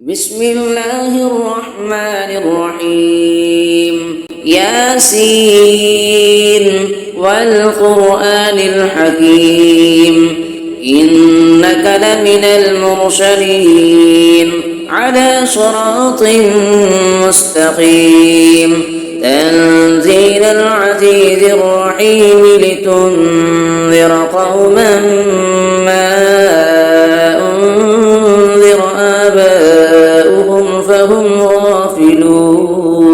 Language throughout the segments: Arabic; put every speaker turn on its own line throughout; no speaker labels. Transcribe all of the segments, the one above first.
بسم الله الرحمن الرحيم ياسين والقرآن الحكيم إنك لمن المرسلين على صراط مستقيم تنزيل العزيز الرحيم لتنذر قوما ما أنذر آباؤهم فهم غافلون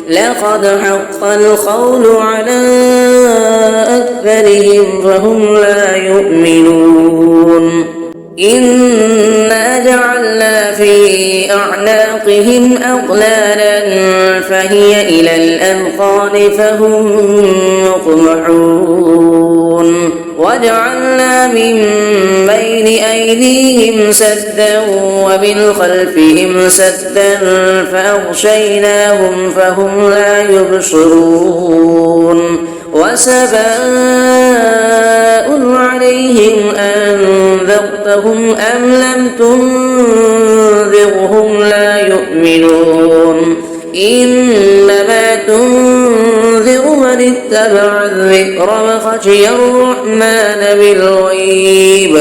لقد حق القول على أكثرهم فهم لا يؤمنون إنا جعلنا في أعناقهم أغلالا فهي إلى الأذقان فهم مقمحون وجعلنا من بين أيديهم سدا ومن خلفهم سدا فأغشيناهم فهم لا يبصرون وسواء عليهم أنذرتهم أم لم تنذرهم لا يؤمنون إنما تنذر من اتبع الذكر وخشي الرحمن بالغيب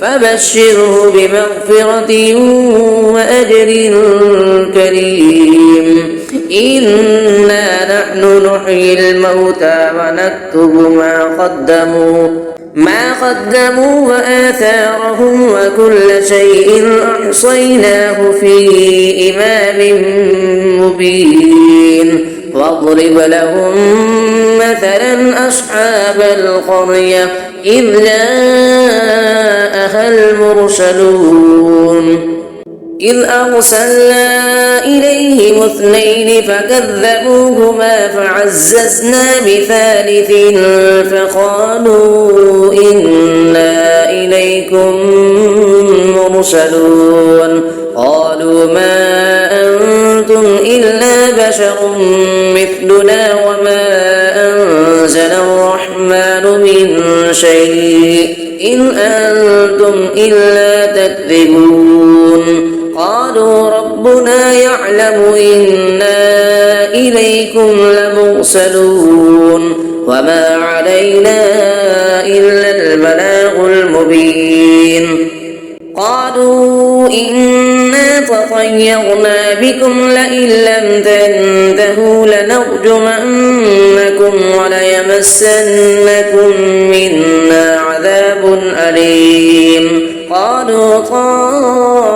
فبشره بمغفرة وأجر كريم إنا نحن نحيي الموتى ونكتب ما قدموا وآثارهم وكل شيء أحصيناه في إمام مبين واضرب لهم مثلا أصحاب القرية إذ جاءها المرسلون إذ أرسلنا إليهم اثنين فكذبوهما فعززنا بثالث فقالوا إنا إليكم مرسلون قالوا ما أنتم إلا بشر مثلنا وما أنزل الرحمن من شيء إن أنتم إلا تكذبون قالوا ربنا يعلم إنا إليكم لمرسلون وما علينا إلا البلاغ المبين قالوا إنا تطيرنا بكم لئن لم تنتهوا لنرجمنكم وليمسنكم منا عذاب أليم قالوا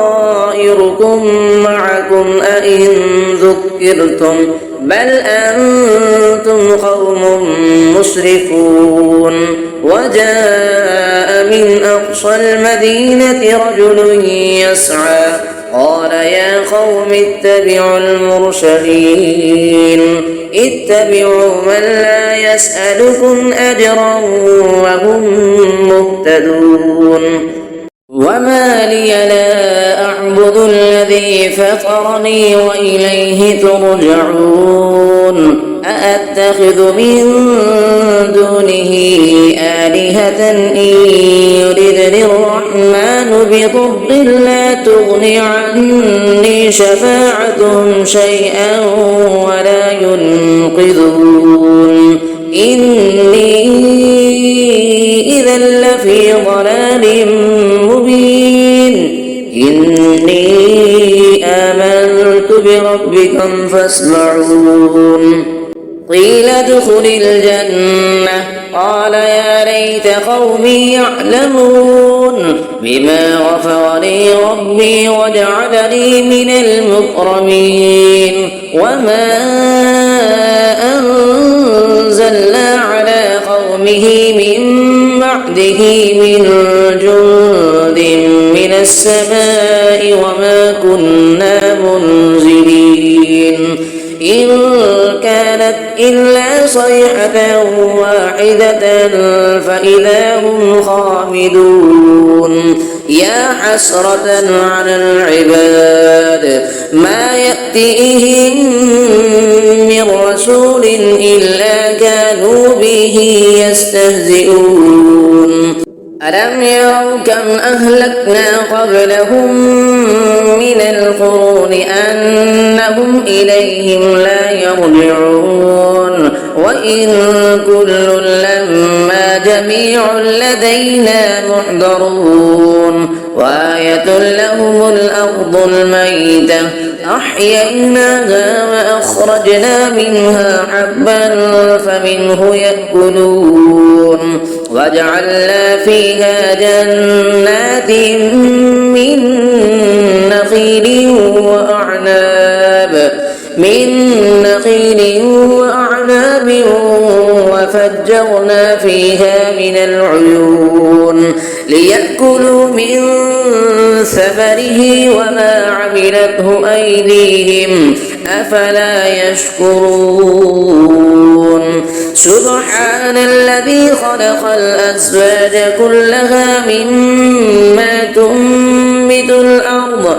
طائركم معكم أئن ذكرتم بل أنتم قوم مسرفون وجاء من أقصى المدينة رجل يسعى قال يا قوم اتبعوا المرسلين اتبعوا من لا يسألكم أجرا وهم مهتدون وما لي لا أعبد الذي فطرني وإليه ترجعون أأتخذ من دونه آلهة إن يردني الرحمن بضر لا تغني عني شفاعتهم شيئا ولا ينقذون إني إذا لفي ضلال مبين إني آمنت بربكم فاسمعون قيل ادخل الجنة قال يا ليت قومي يعلمون بما غفر لي ربي وجعلني من المكرمين وما أنزلنا على قومه من بعده من جند من السماء وما كنا منزلين إن كانت إلا صيحة واحدة فإذا هم خامدون يا حسرة على العباد ما يأتيهم من رسول إلا كانوا به يستهزئون ألم يروا كم أهلكنا قبلهم من القرون أنهم إليهم لا يرجعون وإن كل لما جميع لدينا محضرون وآية لهم الأرض الميتة أحييناها وأخرجنا منها حبا فمنه يأكلون وجعلنا فيها جنات من نخيل وأعناب وفجرنا فيها من العيون ليأكلوا من ثمره وما عملته أيديهم أفلا يشكرون سبحان الذي خلق الأزواج كلها مما تنبت الأرض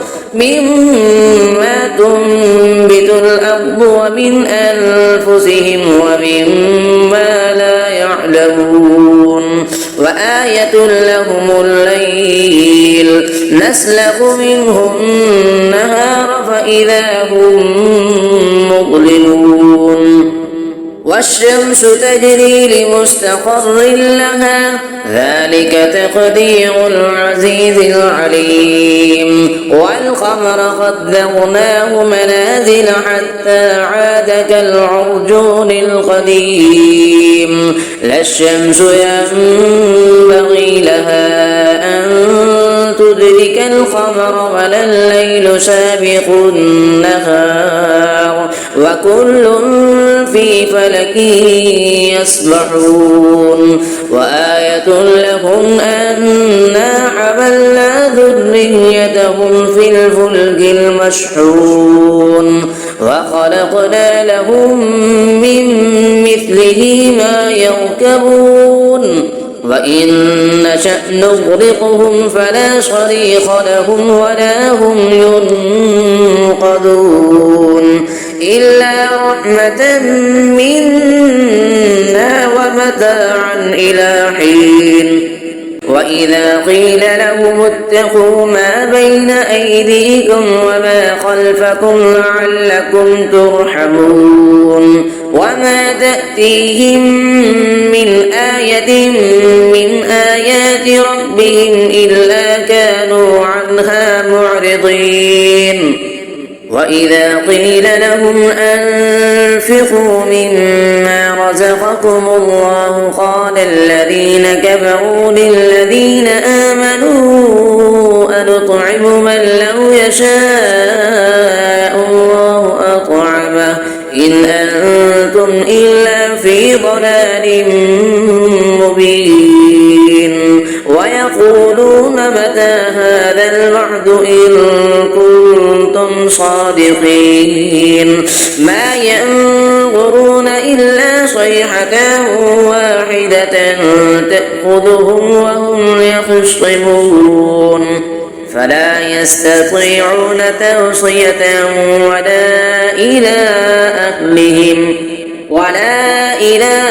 ومن أنفسهم ومما لا يعلمون وآية لهم الليل نسلخ منه النهار فإذا هم مظلمون والشمس تجري لمستقر لها ذلك تقدير العزيز العليم والقمر قدرناه منازل حتى عاد كالعرجون القديم لا الشمس ينبغي لها أن تدرك القمر ولا الليل سابق النهار وكل في فلك يسبحون وآية لهم أنا حملنا ذريتهم في الفلك المشحون وخلقنا لهم من مثله ما يركبون وإن نشأ نغرقهم فلا صريخ لهم ولا هم ينقذون إلا رحمة منا ومتاعا إلى حين وإذا قيل لهم اتقوا ما بين أيديكم وما خلفكم لعلكم ترحمون وما تأتيهم من آية من آيات ربهم إلا كانوا عنها معرضين وإذا قيل لهم أنفقوا مما رزقكم الله قال الذين كفروا للذين آمنوا أنطعم من لو يشاء الله أطعمه إن أنتم إلا في ضلال مبين ويقولون متى هذا الوعد إن كنتم صادقين ما ينظرون إلا صيحة واحدة تأخذهم وهم يخصمون فلا يستطيعون توصية ولا إلى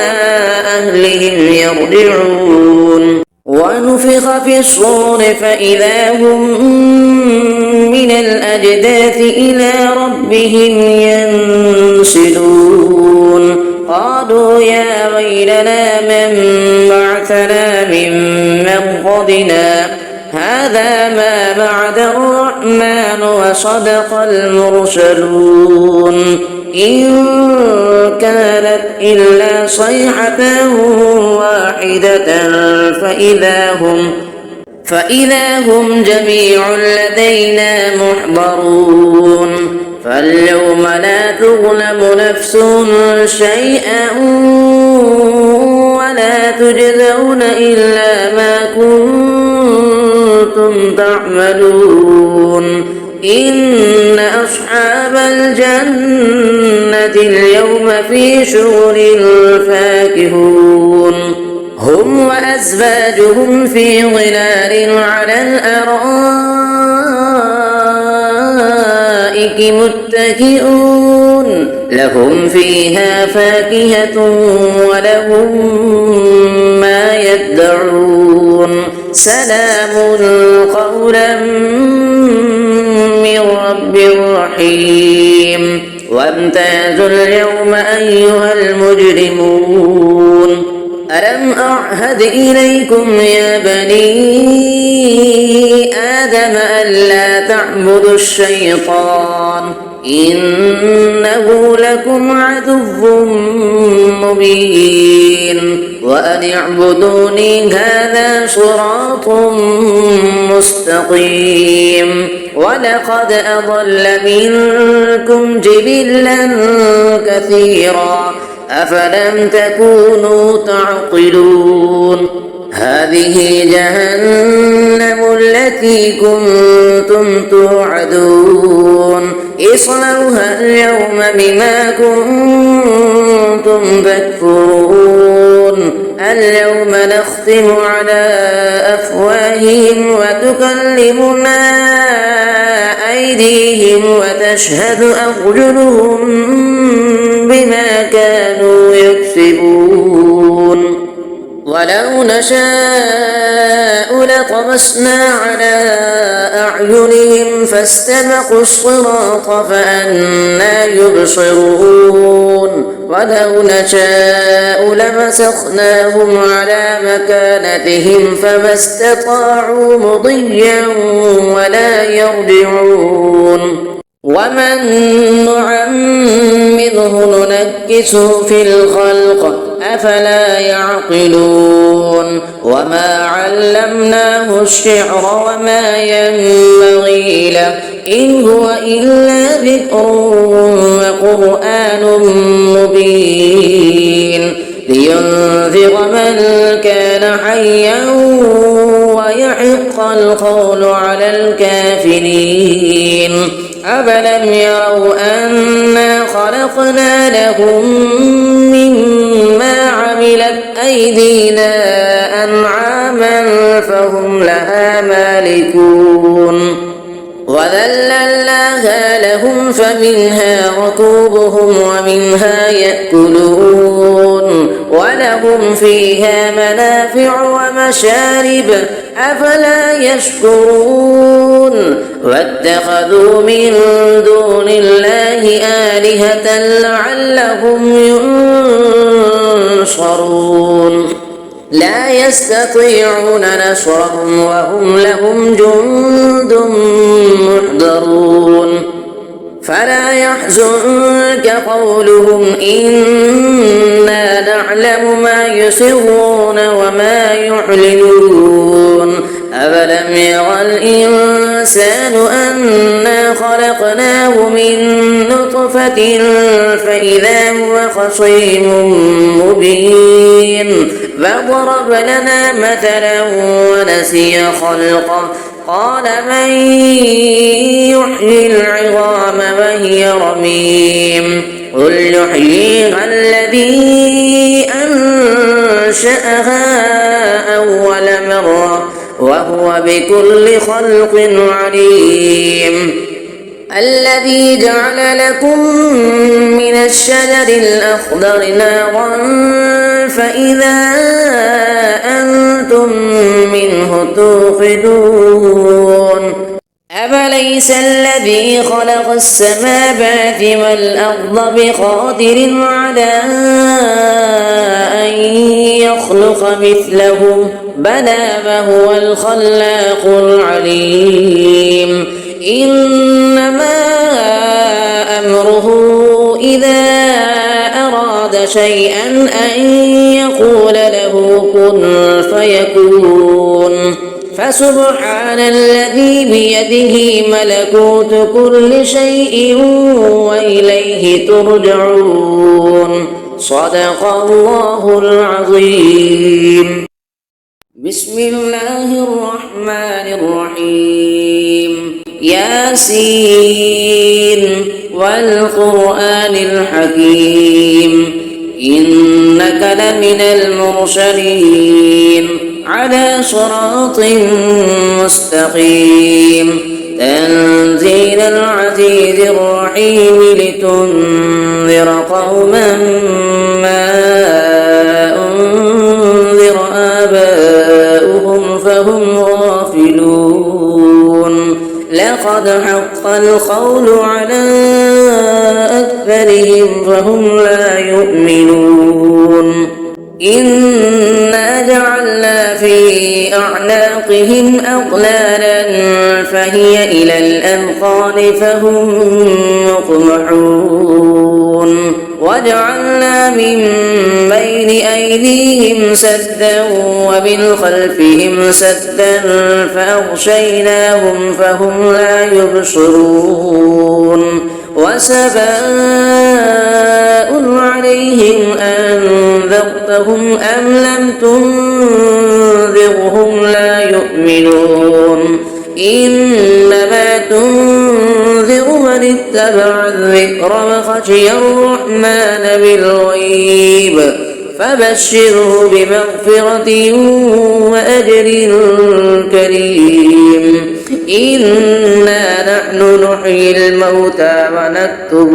أهلهم يرجعون ونفخ في الصور فإذا هم من الأجداث إلى ربهم ينسلون قالوا يا ويلنا من بعثنا من مرقدنا هذا ما بعد الرحمن وصدق المرسلون إن كانت إلا صيحة واحدة فإذا هم جميع لدينا محضرون فاليوم لا تظلم نفس شيئا ولا تجزون إلا ما كنتم تعملون إن أصحاب الجنة اليوم في شغل فاكهون هم وأزواجهم في ظلال على الأرائك متكئون لهم فيها فاكهة ولهم ما يدعون سلام قولا من رب رحيم وامتازوا اليوم أيها المجرمون ألم أعهد إليكم يا بني آدم ألا تعبدوا الشيطان إنه لكم عدو مبين وأن اعبدوني هذا صراط مستقيم ولقد أضل منكم جبلا كثيرا أفلم تكونوا تعقلون هذه جهنم التي كنتم توعدون اصلوها اليوم بما كنتم تكفرون اليوم نختم على أفواههم وتكلمنا أيديهم وتشهد أرجلهم بما كانوا يكسبون ولو نشاء لطمسنا على أعينهم فاستبقوا الصراط فأنى يبصرون ولو نشاء لمسخناهم على مكانتهم فما استطاعوا مضيا ولا يرجعون ومن نعمره ننكسه في الخلق أفلا يعقلون وما علمناه الشعر وما ينبغي له إن هو إلا ذكر وقرآن مبين لينذر من كان حيا ويحق القول على الكافرين أفلم يروا أنا خلقنا لهم مما عملت أيدينا أنعاما فهم لها مالكون وذللناها لهم فمنها ركوبهم ومنها يأكلون ولهم فيها منافع ومشارب أفلا يشكرون واتخذوا من دون الله آلهة لعلهم ينصرون لا يستطيعون نصرهم وهم لهم جند محضرون فلا يحزنك قولهم إنا نعلم ما يسرون وما يعلنون أفلم يرى الإنسان أنا خلقناه من نطفة فإذا هو خصيم مبين فضرب لنا مثلا ونسي خلقه قال من يحيي العظام وهي رميم قل يحييها الذي أنشأها أول مرة وهو بكل خلق عليم الذي جعل لكم من الشجر الأخضر نارا فإذا أنتم منه توقدون أفليس الذي خلق السماوات والأرض بقادر على أن يخلق مثلهم بلى وهو الخلاق العليم إنما أمره إذا أراد شيئا أن يقول له كن فيكون فسبحان الذي بيده ملكوت كل شيء وإليه ترجعون صدق الله العظيم بسم الله الرحمن الرحيم ياسين والقرآن الحكيم إنك لمن المرسلين على صراط مستقيم تنزيل العزيز الرحيم لتنذر قوما ما أنذر آباؤهم فهم لقد حق القول على أكثرهم فهم لا يؤمنون إنا جعلنا في أعناقهم أغلالا فهي إلى الأذقان فهم مقمحون وجعلنا من بين أيديهم سدا ومن خلفهم سدا فأغشيناهم فهم لا يبصرون وسواء عليهم أنذرتهم أم لم تنذرهم لا يؤمنون إنما تنذر من اتبع الذكر وخشي الرحمن بالغيب فبشره بمغفرة وأجر كريم إنا نحن نحيي الموتى ونكتب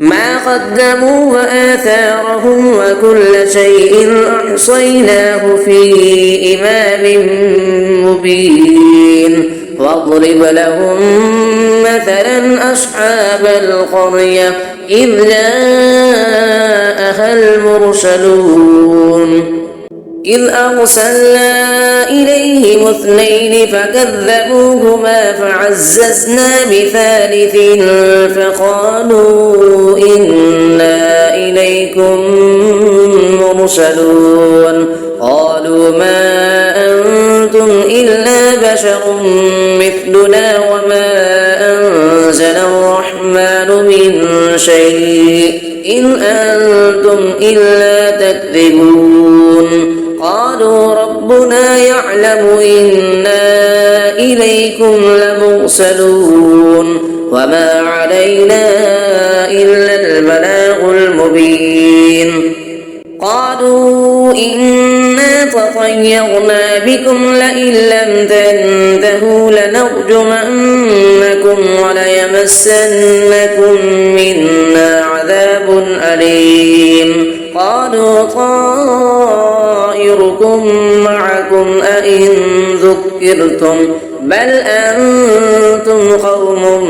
ما قدموا وآثارهم وكل شيء أحصيناه في إمام مبين واضرب لهم مثلا أصحاب القرية إذ جاءها المرسلون إذ أرسلنا إليهم اثنين فكذبوهما فعززنا بثالث فقالوا إنا إليكم مرسلون قالوا ما أنتم إلا بشر مثلنا وما أنزل الرحمن من شيء إن أنتم إلا تكذبون قالوا ربنا يعلم إنا إليكم لمرسلون وما علينا إلا البلاغ المبين قالوا إنا تطيرنا بكم لئن لم تنتهوا لنرجمنكم وليمسنكم منا عذاب أليم قالوا طائركم معكم أئن ذكرتم بل أنتم قوم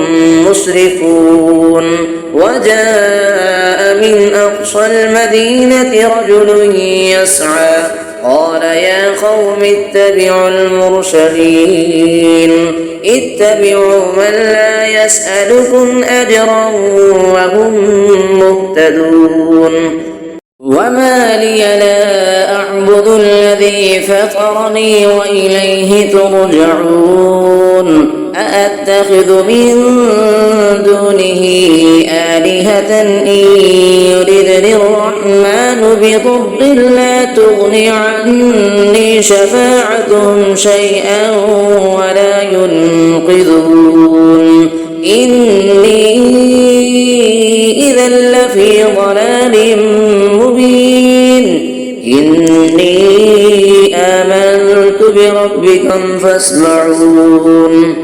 مسرفون وجاء من أقصى المدينة رجل يسعى قال يا قوم اتبعوا المرسلين اتبعوا من لا يسألكم أجرا وهم مهتدون وما لي لا أعبد الذي فطرني وإليه ترجعون أأتخذ من دونه آلهة إن يردني الرحمن بضر لا تغني عني شفاعتهم شيئا ولا ينقذون إني إذا لفي ضلال مبين إني آمنت بربكم فاسمعون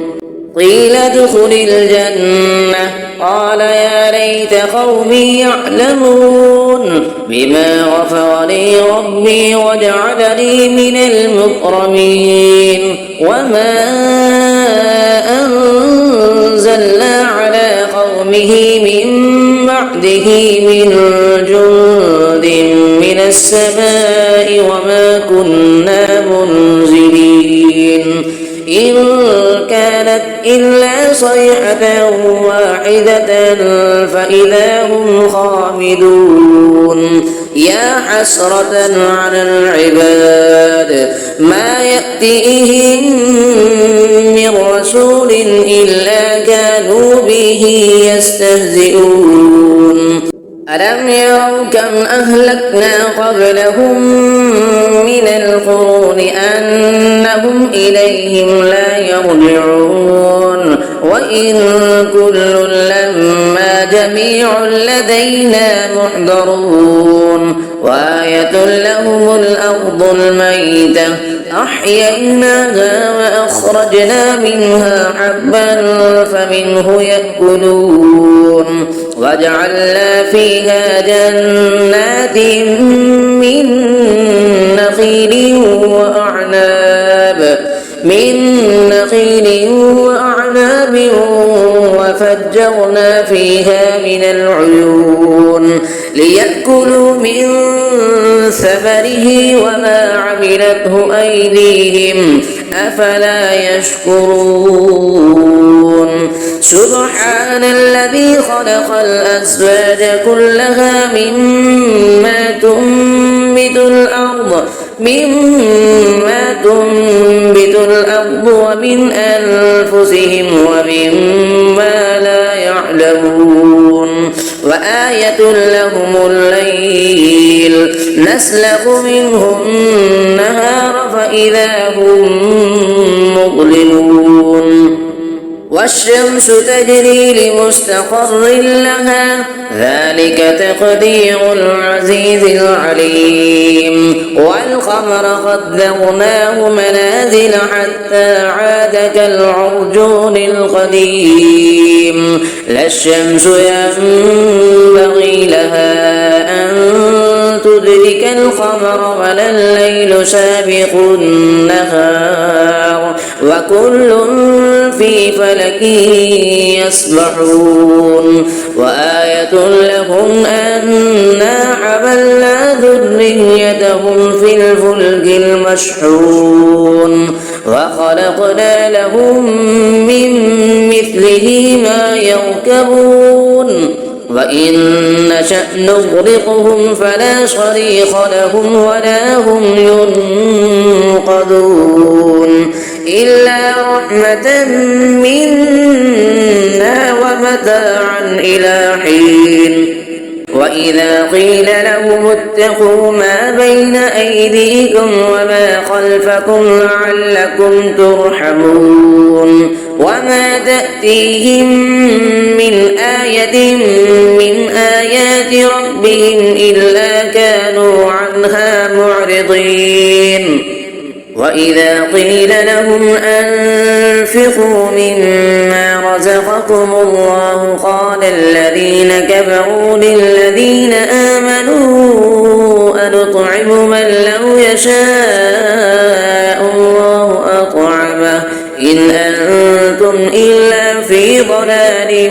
قيل ادخل الجنة قال يا ليت قومي يعلمون بما غفر لي ربي وجعلني من المكرمين وما أنزلنا على قومه من بعده من جند من السماء وما كنا منزلين إن كانت إلا صيحة واحدة فإذا هم خامدون يا حسرة على العباد ما يأتيهم من رسول إلا كانوا به يستهزئون ألم يروا كم أهلكنا قبلهم من القرون أنهم إليهم لا يرجعون وإن كل لما جميع لدينا محضرون وآية لهم الأرض الميتة أحييناها وأخرجنا منها حبا فمنه يأكلون وجعلنا فيها جنات من نخيل وأعناب من نخيل وأعناب وفجرنا فيها من العيون ليأكلوا من ثمره وما عملته أيديهم أفلا يشكرون سبحان الذي خلق الأزواج كلها مما تنبت الأرض ومن أنفسهم ومما لا يعلمون وآية لهم الليل نسلخ منه النهار فإذا هم مظلمون والشمس تجري لمستقر لها ذلك تقدير العزيز العليم والقمر قدرناه منازل حتى عاد كالعرجون القديم لا الشمس ينبغي لها أن تدرك القمر ولا الليل سابق النهار وكل في فلك يسبحون وآية لهم أنا حملنا ذريتهم في الفلك المشحون وخلقنا لهم من مثله ما يركبون وإن نشأ نغرقهم فلا صريخ لهم ولا هم ينقذون إلا رحمة منا ومتاعا إلى حين وإذا قيل لهم اتقوا ما بين أيديكم وما خلفكم لعلكم ترحمون وما تأتيهم من آية من آيات ربهم إلا كانوا عنها معرضين وإذا قيل لهم أنفقوا مما رزقكم الله قال الذين كفروا للذين آمنوا أنطعم من لو يشاء الله أطعمه إن أنتم إلا في ضلال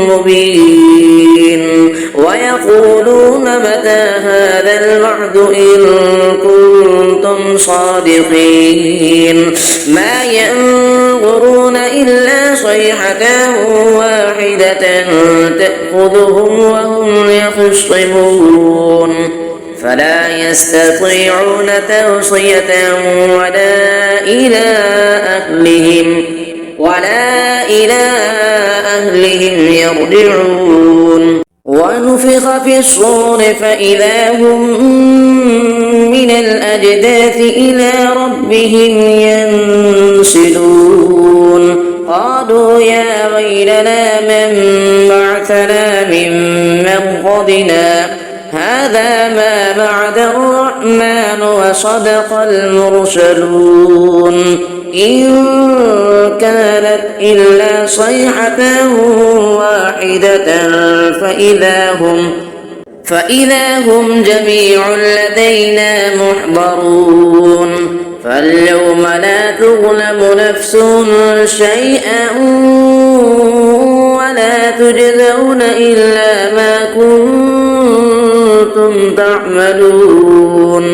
مبين ويقولون متى هذا الوعد إن كنتم صادقين ما ينظرون إلا صيحة واحدة تأخذهم وهم يخصمون فلا يستطيعون توصية ولا إلى أهلهم يرجعون ونفخ في الصور فإذا هم من الأجداث إلى ربهم ينسلون قالوا يا ويلنا من بعثنا من مرقدنا هذا ما بعد الرحمن وصدق المرسلون إن كانت إلا صيحة واحدة فإذا هم جميع لدينا محضرون فاليوم لا تظلم نفس شيئا ولا تجزون إلا ما كنتم تعملون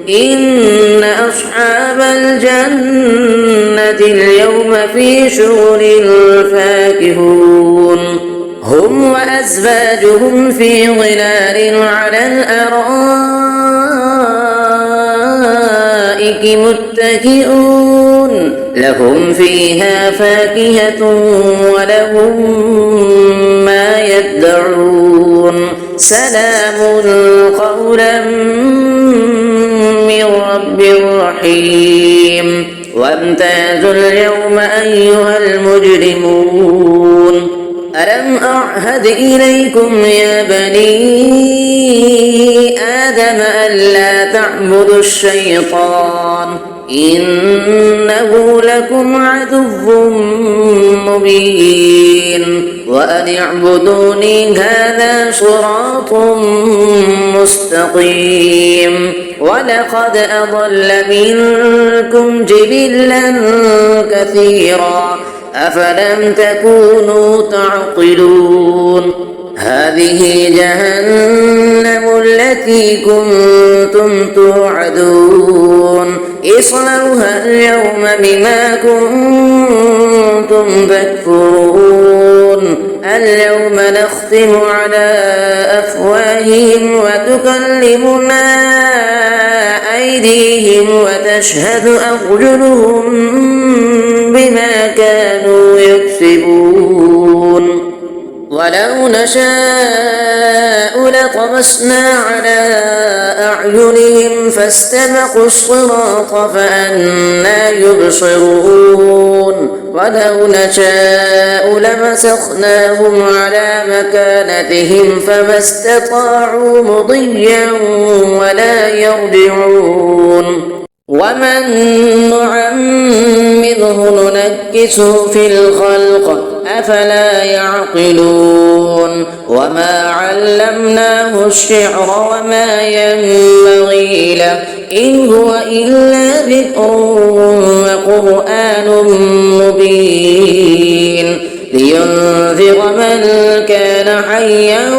إن أصحاب الجنة اليوم في شغل فاكهون هم وأزواجهم في ظلال على الأرائك متكئون لهم فيها فاكهة ولهم ما يدعون سلام قولا من رب رحيم وامتازوا اليوم أيها المجرمون ألم أعهد إليكم يا بني آدم ألا تعبدوا الشيطان إنه لكم عدو مبين وأن اعبدوني هذا صراط مستقيم ولقد أضل منكم جبلا كثيرا أفلم تكونوا تعقلون هذه جهنم التي كنتم توعدون اصلوها اليوم بما كنتم تكفرون اليوم نختم على أفواههم وتكلمنا أيديهم وتشهد أرجلهم بما كانوا يكسبون ولو نشاء لطمسنا على أعينهم فاستبقوا الصراط فأنى يبصرون ولو نشاء لمسخناهم على مكانتهم فما استطاعوا مضيا ولا يرجعون ومن نعمره ننكسه في الخلق أفلا يعقلون وما علمناه الشعر وما ينبغي له إن هو إلا ذكر وقرآن مبين لينذر من كان حيا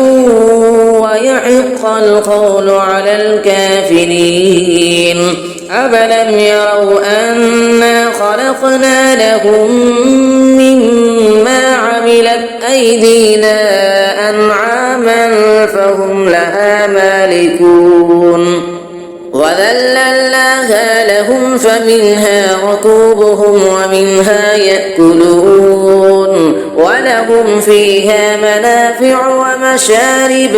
ويحق القول على الكافرين أفلم يروا أنا خلقنا لهم مما عملت أيدينا أنعاما فهم لها مالكون وذللناها لهم فمنها ركوبهم ومنها يأكلون ولهم فيها منافع ومشارب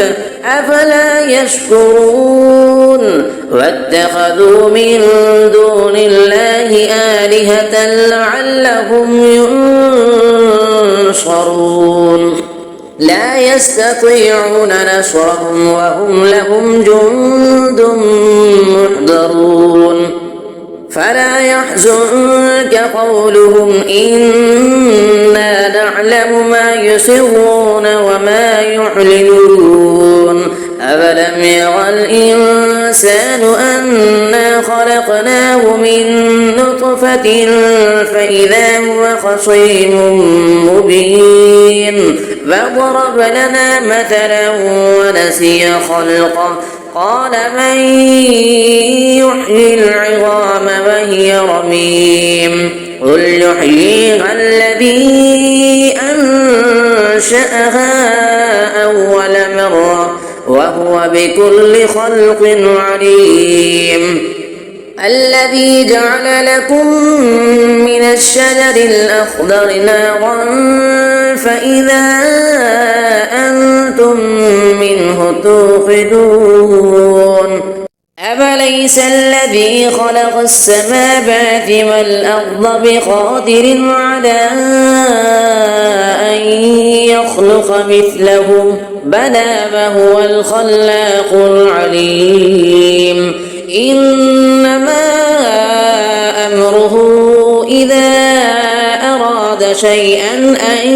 أفلا يشكرون واتخذوا من دون الله آلهة لعلهم ينصرون لا يستطيعون نصرهم وهم لهم جند محضرون فلا يحزنك قولهم إنا نعلم ما يسرون وما يعلنون أفلم يرى الإنسان أنا خلقناه من نطفة فإذا هو خصيم مبين فضرب لنا مثلا ونسي خلقه قال من يحيي العظام وهي رميم قل يحييها الذي أنشأها أول مرة وهو بكل خلق عليم الذي جعل لكم من الشجر الأخضر نارا فإذا أنتم منه توقدون أفليس الذي خلق السماوات والأرض بقادر على أن يخلق مثلهم بلى وهو الخلاق العليم إنما أمره إذا أراد شيئا أن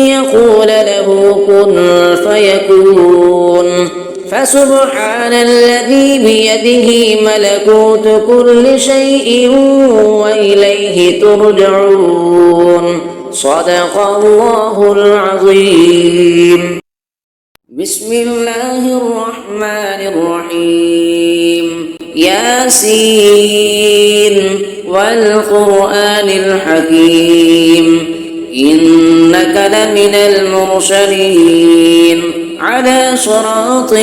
يقول له كن فيكون فسبحان الذي بيده ملكوت كل شيء وإليه ترجعون صدق الله العظيم بسم الله الرحمن الرحيم ياسين والقرآن الحكيم إنك لمن المرسلين على صراط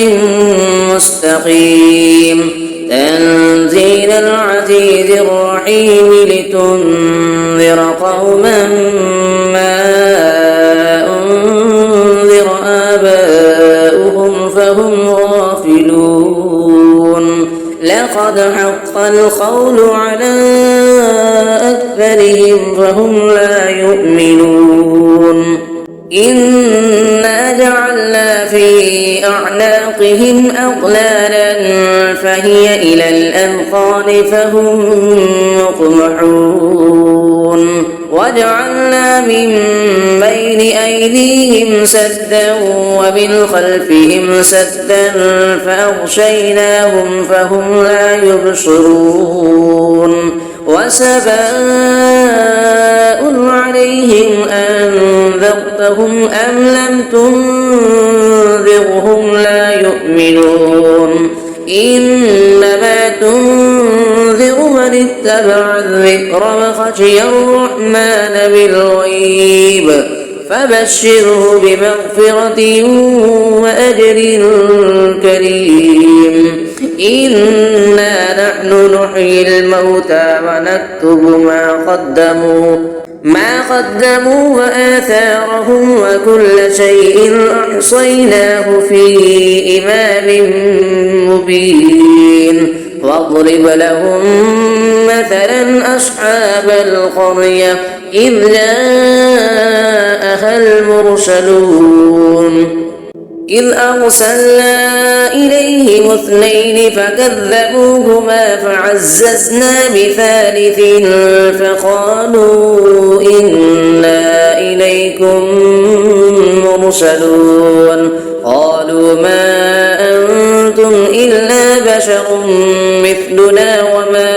مستقيم تنزيل العزيز الرحيم لتنذر قوما ما أنذر آباؤهم فهم غافلون لقد حق القول على أكثرهم فهم لا يؤمنون إنا وجعلنا في أعناقهم أغلالا فهي إلى الأذقان فهم مقمحون وجعلنا من بين أيديهم سدا ومن خلفهم سدا فأغشيناهم فهم لا يبصرون وسواء عليهم أنذرتهم أم لم تنذرهم لا يؤمنون إنما تنذر من اتبع الذكر وخشي الرحمن بالغيب فبشره بمغفرة وأجر كريم إنا نحن نحيي الموتى ونكتب ما قدموا وآثارهم وكل شيء أحصيناه في إمام مبين واضرب لهم مثلا أصحاب القرية إذ جاءها المرسلون إذ أرسلنا إليهم اثنين فكذبوهما فعززنا بثالث فقالوا إنا إليكم مرسلون قالوا ما أنتم إلا بشر مثلنا وما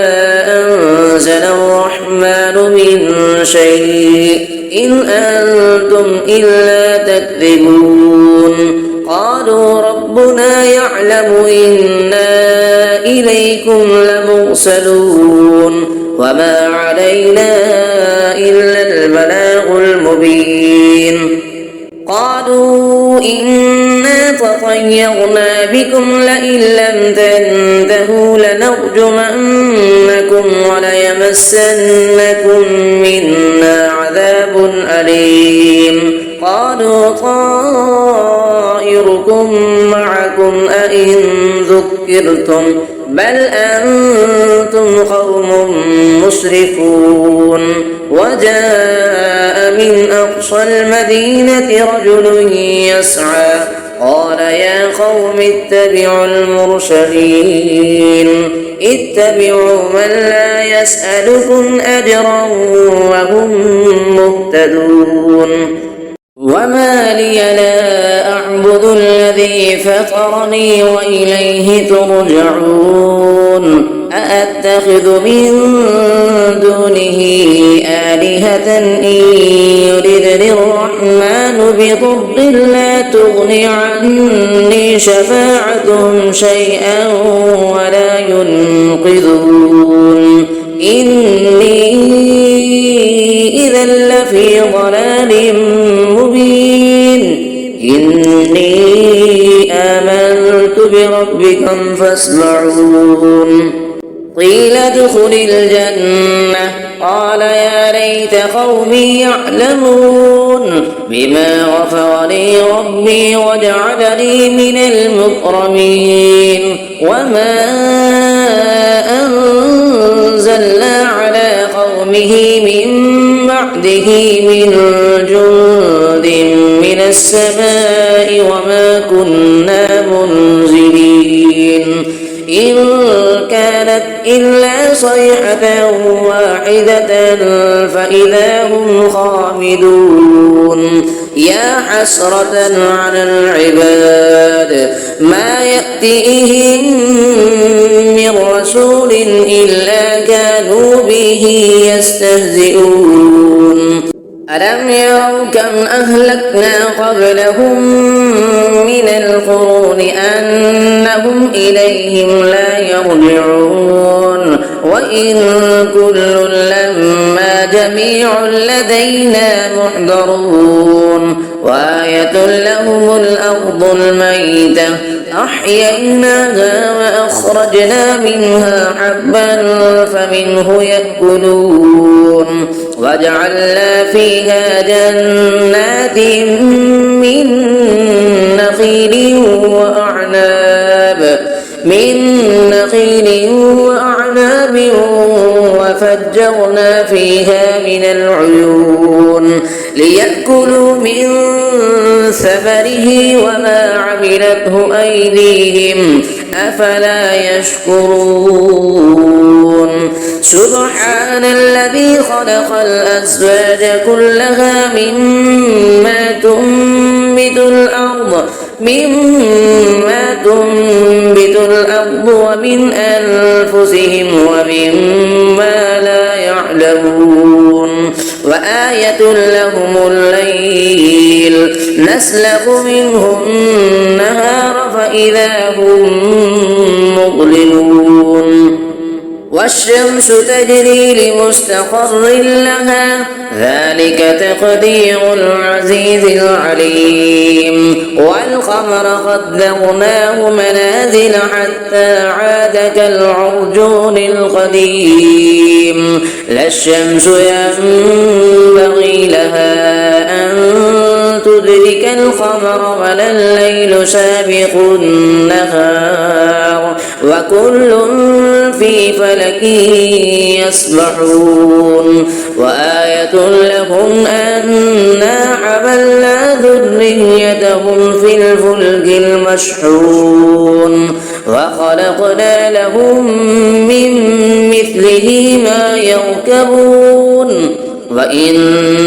أنزل الرحمن من شيء إن أنتم إلا تكذبون قالوا ربنا يعلم إنا إليكم لمرسلون وما علينا إلا البلاغ المبين قالوا إنا تطيرنا بكم لئن لم تنتهوا لنرجمنكم وليمسنكم منا عذاب أليم قالوا طائركم معكم أئن ذكرتم بل أنتم قوم مسرفون وجاء من أقصى المدينة رجل يسعى قال يا قوم اتبعوا المرسلين اتبعوا من لا يسألكم أجرا وهم مهتدون وما لي لا أعبد الذي فطرني وإليه ترجعون أأتخذ من دونه آلهة إن يردني الرحمن بضر لا تغني عني شفاعتهم شيئا ولا ينقذون إني إذا لفي ضلال مبين إني آمنت بربكم فاسمعون قيل ادخل الجنة قال يا ليت قومي يعلمون بما غفر لي ربي وجعلني من المكرمين وما أنزلنا على قومه من بعده من جند من السماء وما كنا منزلين إن كانت إلا صيحة واحدة فإذا هم خامدون يا حسرة على العباد ما يأتيهم من رسول إلا كانوا به يستهزئون ألم يروا كم أهلكنا قبلهم من القرون أنهم إليهم لا يرجعون وإن كل لما جميع لدينا محضرون وآية لهم الأرض الميتة أحييناها وأخرجنا منها حبا فمنه يأكلون وجعلنا فيها جنات من نخيل وأعناب وفجرنا فيها من العيون ليأكلوا من ثمره وما عملته أيديهم أفلا يشكرون سبحان الذي خلق الأزواج كلها مما تنبت الأرض ومن أنفسهم ومما لا يعلمون وآية لهم الليل نسلخ منه النهار فإذا هم مظلمون والشمس تجري لمستقر لها ذلك تقدير العزيز العليم والقمر قدرناه منازل حتى عاد كالعرجون القديم لا الشمس ينبغي لها أن تدرك القمر ولا الليل سابق النهار وكل في فلك يسبحون وآية لهم أنا حملنا ذريتهم في الفلك المشحون وخلقنا لهم من مثله ما يركبون وإن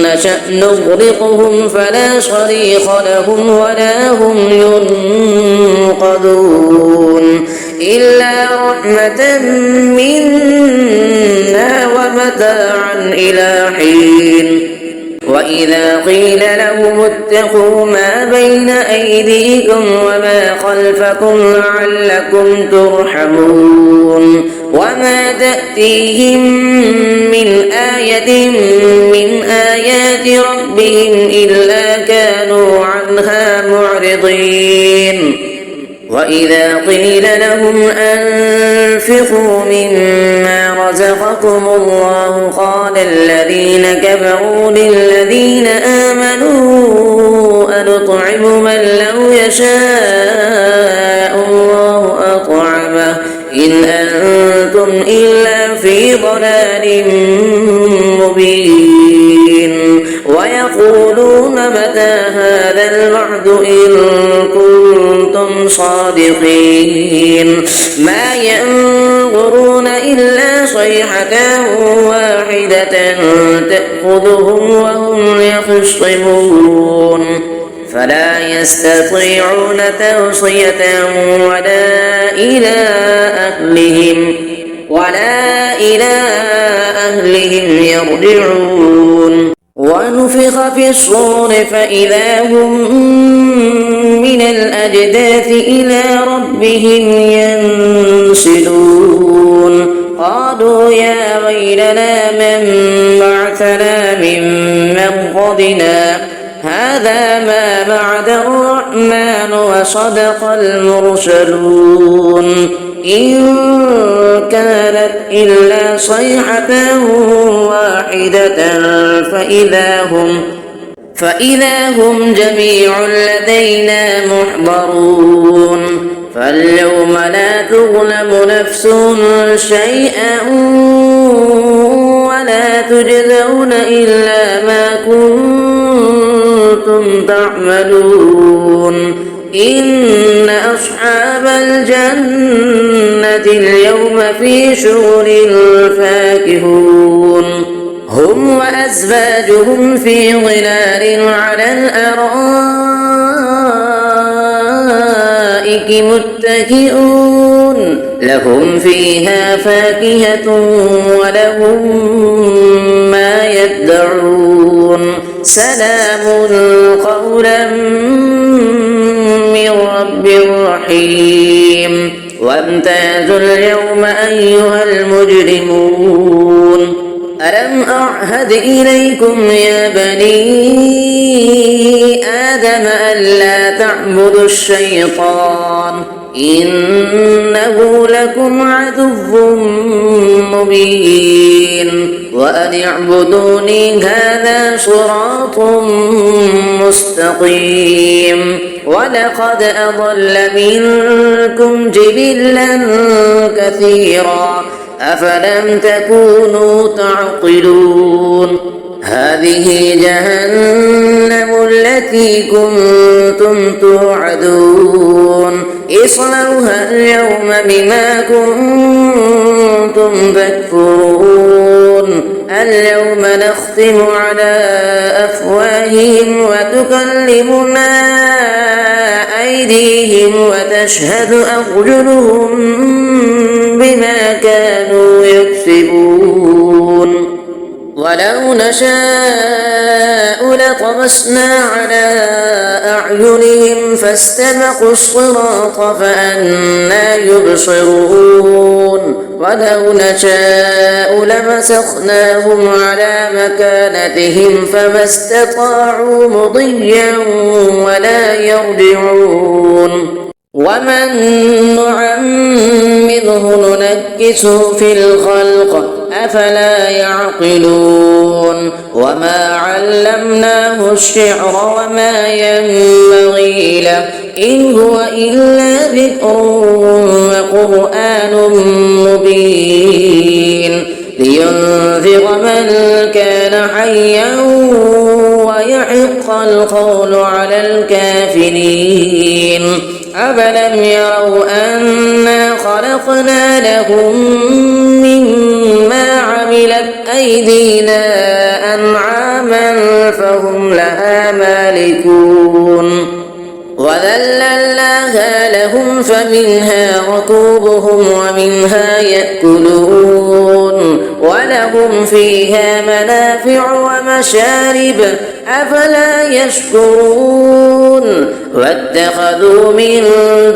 نشأ نغرقهم فلا صريخ لهم ولا هم ينقذون إلا رحمة منا ومتاعا إلى حين وإذا قيل لهم اتقوا ما بين أيديكم وما خلفكم لعلكم ترحمون وما تأتيهم من آية من آيات ربهم إلا كانوا عنها معرضين وإذا قيل لهم أنفقوا مما رزقكم الله قال الذين كفروا للذين آمنوا أنطعم من لو يشاء الله أطعمه إن أنتم إلا في ضلال مبين ويقولون متى هذا الوعد إن كنتم صادقين ما ينظرون إلا صيحة واحدة تأخذهم وهم يخصمون فلا يستطيعون توصية ولا إلى أهلهم يرجعون ونفخ في الصور فإذا هم من الأجداث إلى ربهم ينسلون قالوا يا ويلنا من بعثنا من مرقدنا هذا ما بعد الرحمن وصدق المرسلون إن كانت إلا صيحة واحدة فإذا هم جميع لدينا محضرون فاليوم لا تظلم نفس شيئا ولا تجزون إلا ما كنتم تعملون إن أصحاب الجنة اليوم في شغل فاكهون هم وأزواجهم في ظلال على الأرائك متكئون لهم فيها فاكهة ولهم ما يدعون سلام قولا من رب رحيم وامتازوا اليوم أيها المجرمون ألم أعهد إليكم يا بني آدم ألا تعبدوا الشيطان إنه لكم عدو مبين وأن اعبدوني هذا صراط مستقيم ولقد أضل منكم جبلا كثيرا أفلم تكونوا تعقلون هذه جهنم التي كنتم توعدون اصلوها اليوم بما كنتم تكفرون اليوم نختم على أفواههم وتكلمنا أيديهم وتشهد أرجلهم بما كانوا يكسبون ولو نشاء لطمسنا على أعينهم فاستبقوا الصراط فأنى يبصرون ولو نشاء لمسخناهم على مكانتهم فما استطاعوا مضيا ولا يرجعون ومن نعمره ننكسه في الخلق أفلا يعقلون وما علمناه الشعر وما ينبغي له إن هو إلا ذكر وقرآن مبين لينذر من كان حيا ويحق القول على الكافرين أفلم يروا أنا خلقنا لهم مما عملت أيدينا أنعاما فهم لها مالكون وذللناها لهم فمنها ركوبهم ومنها يأكلون ولهم فيها منافع ومشارب أفلا يشكرون واتخذوا من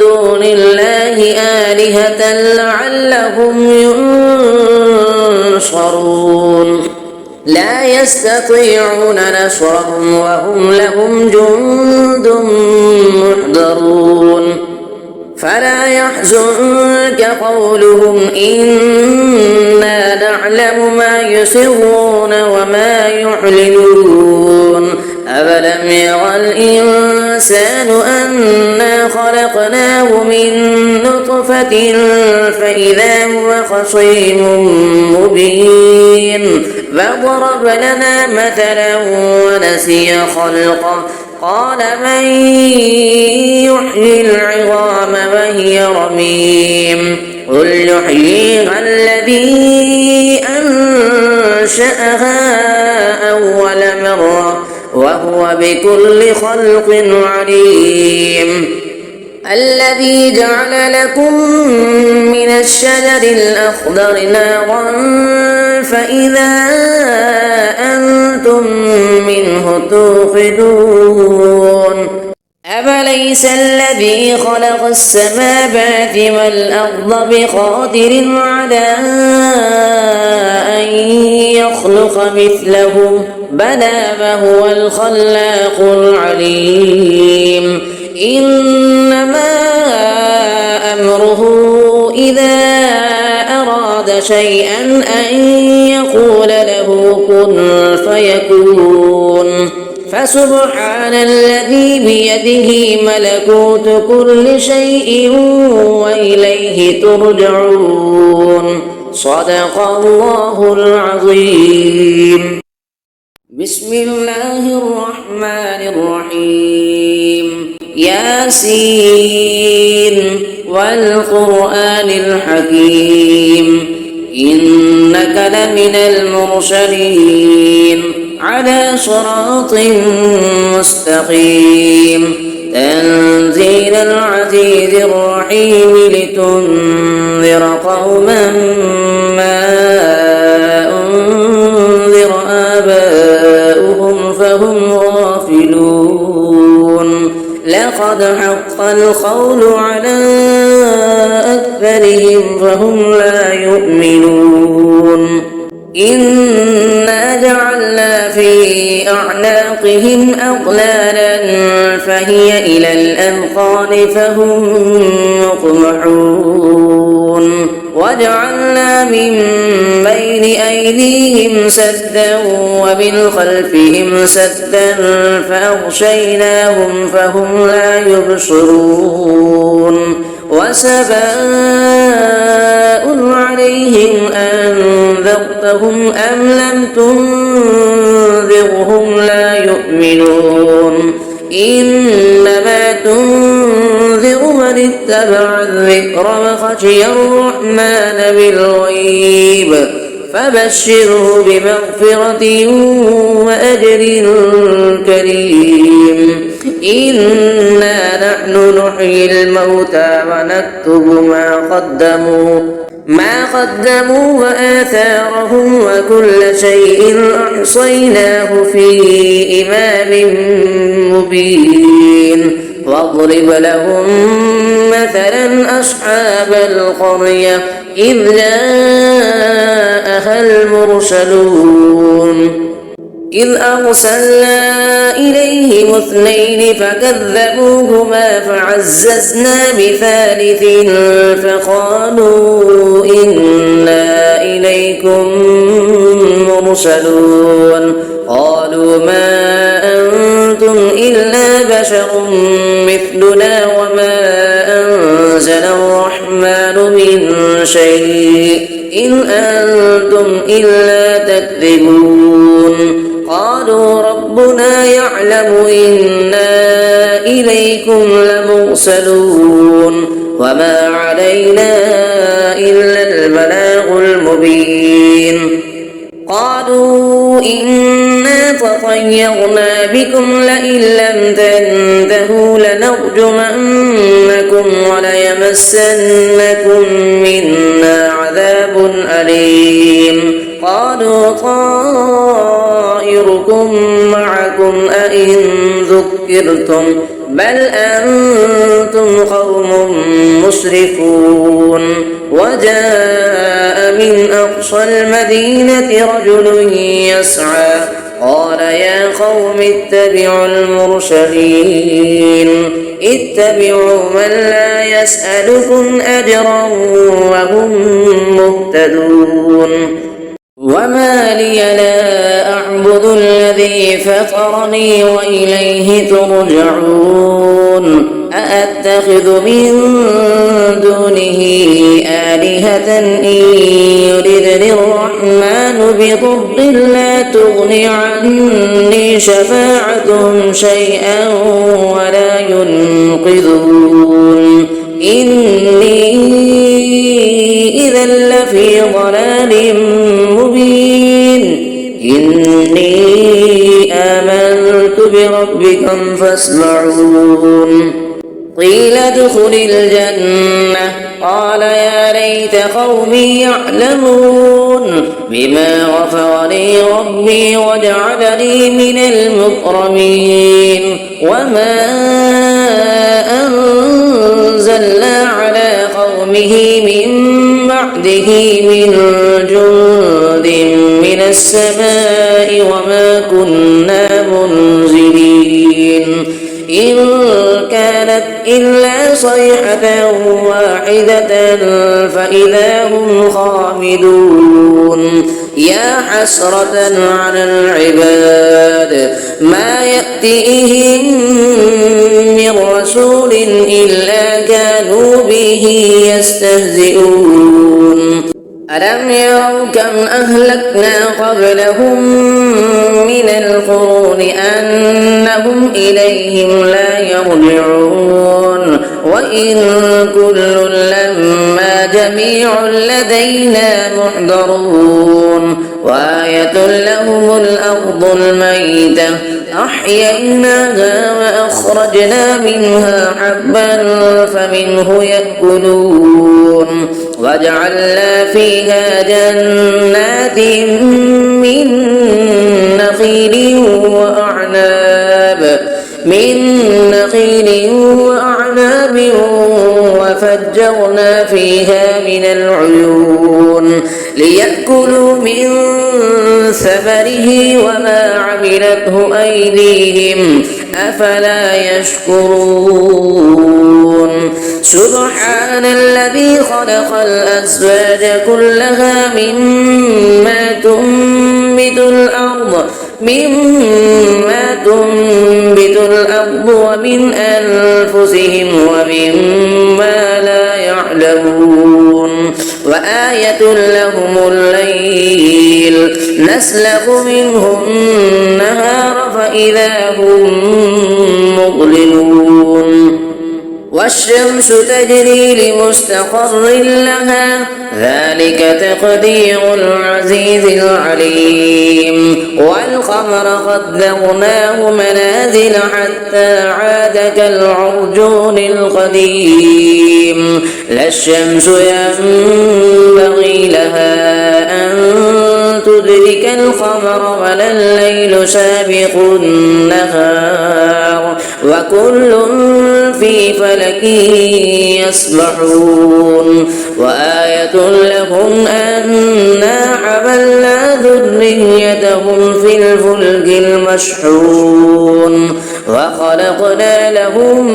دون الله آلهة لعلهم ينصرون لا يستطيعون نصرهم وهم لهم جند محضرون فلا يحزنك قولهم إنا نعلم ما يسرون وما يعلنون أفلم يرى الإنسان أنا خلقناه من نطفة فإذا هو خصيم مبين فضرب لنا مثلا ونسي خلقه قال من يحيي العظام وهي رميم قل يحييها الذي أنشأها أول مرة وهو بكل خلق عليم الذي جعل لكم من الشجر الأخضر نارا فإذا أنتم منه توقدون أفليس الذي خلق السماوات والأرض بقادر على أن يخلق مثلهم بلى وهو الخلاق العليم إنما أمره إذا أراد شيئا أن يقول له كن فيكون فسبحان الذي بيده ملكوت كل شيء وإليه ترجعون صدق الله العظيم بسم الله الرحمن الرحيم ياسين والقرآن الحكيم إنك لمن المرسلين على صراط مستقيم تنزيل العزيز الرحيم لتنذر قوما ما أنذر آباؤهم فهم غافلون لقد حق القول على أكثرهم فهم لا يؤمنون إنا جعلنا في أعناقهم أغلالا فهي إلى الأذقان فهم مقمحون وجعلنا من بين أيديهم سدا ومن خلفهم سدا فأغشيناهم فهم لا يبصرون وسواء عليهم أنذرتهم أم لم تنذرهم تبصرهم لا يؤمنون إنما تنذر من اتبع الذكر وخشي الرحمن بالغيب فبشره بمغفرة وأجر كريم إنا نحن نحيي الموتى ونكتب ما قدموا وآثارهم وكل شيء أحصيناه في إمام مبين واضرب لهم مثلا أصحاب القرية إذ جاءها المرسلون إذ أرسلنا إليهم 2 فكذبوهما فعززنا بثالث فقالوا إنا إليكم مرسلون قالوا ما أنتم إلا بشر مثلنا وما أنزل الرحمن من شيء إن أنتم إلا تكذبون قالوا ربنا يعلم إنا إليكم لمرسلون وما علينا إلا البلاغ المبين قالوا إنا تطيرنا بكم لئن لم تنتهوا لنرجمنكم وليمسنكم منا عذاب أليم قالوا طائركم معكم أئن ذكرتم بل أنتم قوم مسرفون وجاء من أقصى المدينة رجل يسعى قال يا قوم اتبعوا المرسلين اتبعوا من لا يسألكم أجرا وهم مهتدون وما لي لا أعبد الذي فطرني وإليه ترجعون أأتخذ من دونه آلهة إن يردني الرحمن بضر لا تغني عني شفاعتهم شيئا ولا ينقذون إني إذا لفي ضلال مبين إني آمنت بربكم فاسمعون قيل ادخل الجنة قال يا ليت قومي يعلمون بما غفر لي ربي وجعلني من المكرمين وما أنزلنا على قومه من بعده من جند من السماء وما كنا منزلين إن كانت إلا صيحة واحدة فإذا هم خامدون يا حسرة على العباد ما يأتيهم من رسول إلا كانوا به يستهزئون ألم يروا كم أهلكنا قبلهم من القرون أنهم إليهم لا يرجعون وإن كل لما جميع لدينا محضرون وآية لهم الأرض الميتة أحييناها وأخرجنا منها حبا فمنه يأكلون وجعلنا فيها جنات من نخيل وأعناب وفجرنا فيها من العيون ليأكلوا من ثمره وما عملته أيديهم أفلا يشكرون سبحان الذي خلق الأزواج كلها مما تنبت الأرض ومن أنفسهم ومما لا يعلمون وآية لهم الليل نسلخ منه النهار فإذا هم مظلمون والشمس تجري لمستقر لها ذلك تقدير العزيز العليم والقمر قدرناه منازل حتى عاد كالعرجون القديم لا الشمس ينبغي لها أن تدرك القمر ولا الليل سابق النهار وكل في فلك يسبحون وآية لهم أنا حملنا ذريتهم في الفلك المشحون وخلقنا لهم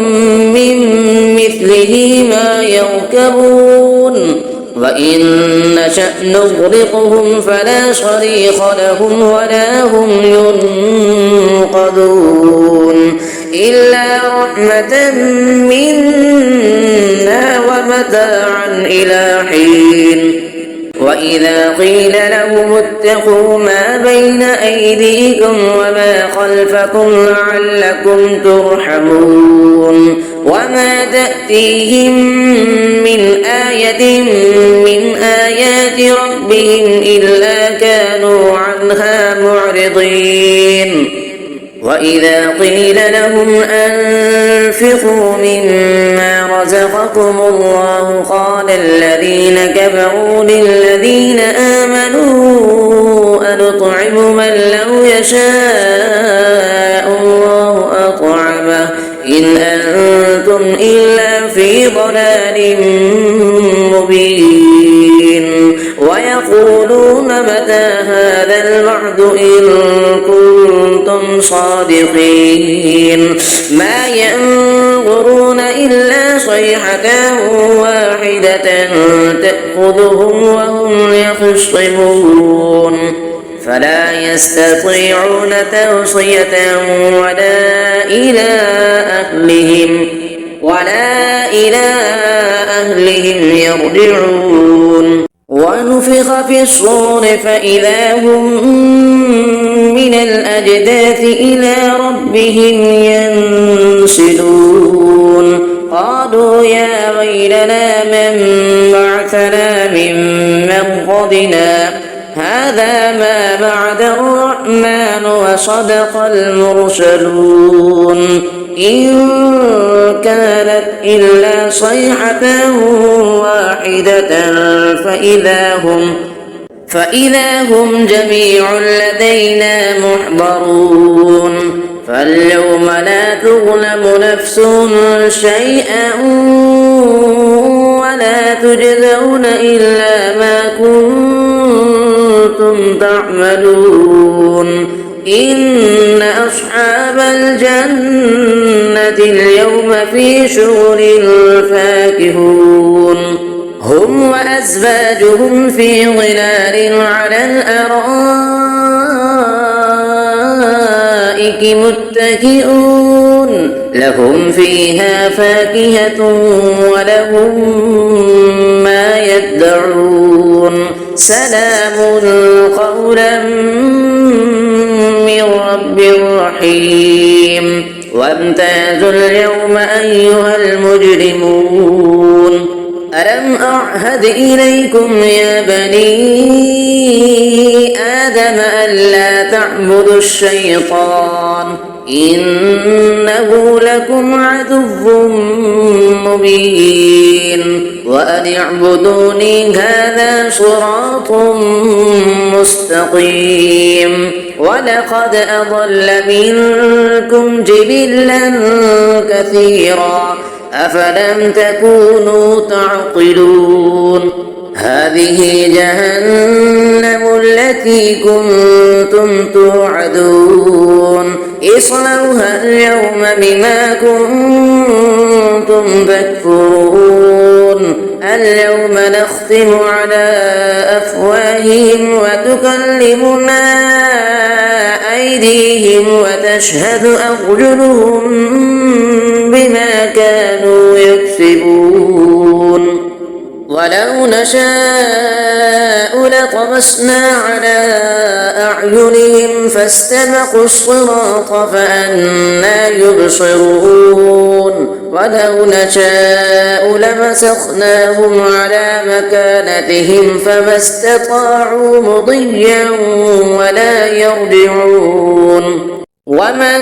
من مثله ما يركبون وإن نشأ نغرقهم فلا صريخ لهم ولا هم ينقذون إلا رحمة منا ومتاعا إلى حين وإذا قيل لهم اتقوا ما بين أيديكم وما خلفكم لعلكم ترحمون وما تأتيهم من آية من آيات ربهم إلا كانوا عنها معرضين وإذا قيل لهم أنفقوا مما رزقكم الله قال الذين كفروا للذين آمنوا أنطعم من لو يشاء الله أطعمه إن أنتم إلا في ضلال مبين ويقولون متى هذا الوعد إن كنتم صادقين ما ينظرون إلا صيحة واحدة تأخذهم وهم يخصمون فلا يستطيعون توصية ولا إلى أهلهم يرجعون ونفخ في الصور فإذا هم من الأجداث إلى ربهم ينسلون قالوا يا ويلنا من بعثنا من مرقدنا هذا ما بعد الرحمن وصدق المرسلون إن كانت إلا صيحة واحدة فإذا هم جميع لدينا محضرون فاليوم لا تظلم نفس شيئا ولا تجزون إلا ما كنتم تعملون إن أصحاب الجنة اليوم في شغل فاكهون هم وأزواجهم في ظلال على الأرائك متكئون لهم فيها فاكهة ولهم ما يدعون سلام قولا من رب رحيم وامتازوا اليوم أيها المجرمون ألم أعهد إليكم يا بني آدم ألا تعبدوا الشيطان إنه لكم عدو مبين وأن اعبدوني هذا صراط مستقيم ولقد أضل منكم جبلا كثيرا أفلم تكونوا تعقلون هذه جهنم التي كنتم توعدون اصلوها اليوم بما كنتم تكفرون اليوم نختم على أفواههم وتكلمنا أيديهم وتشهد أرجلهم بما كانوا يكسبون ولو نشاء لطمسنا على بأعينهم فاستبقوا الصراط فأنى يبصرون ولو نشاء لمسخناهم على مكانتهم فما استطاعوا مضيا ولا يرجعون ومن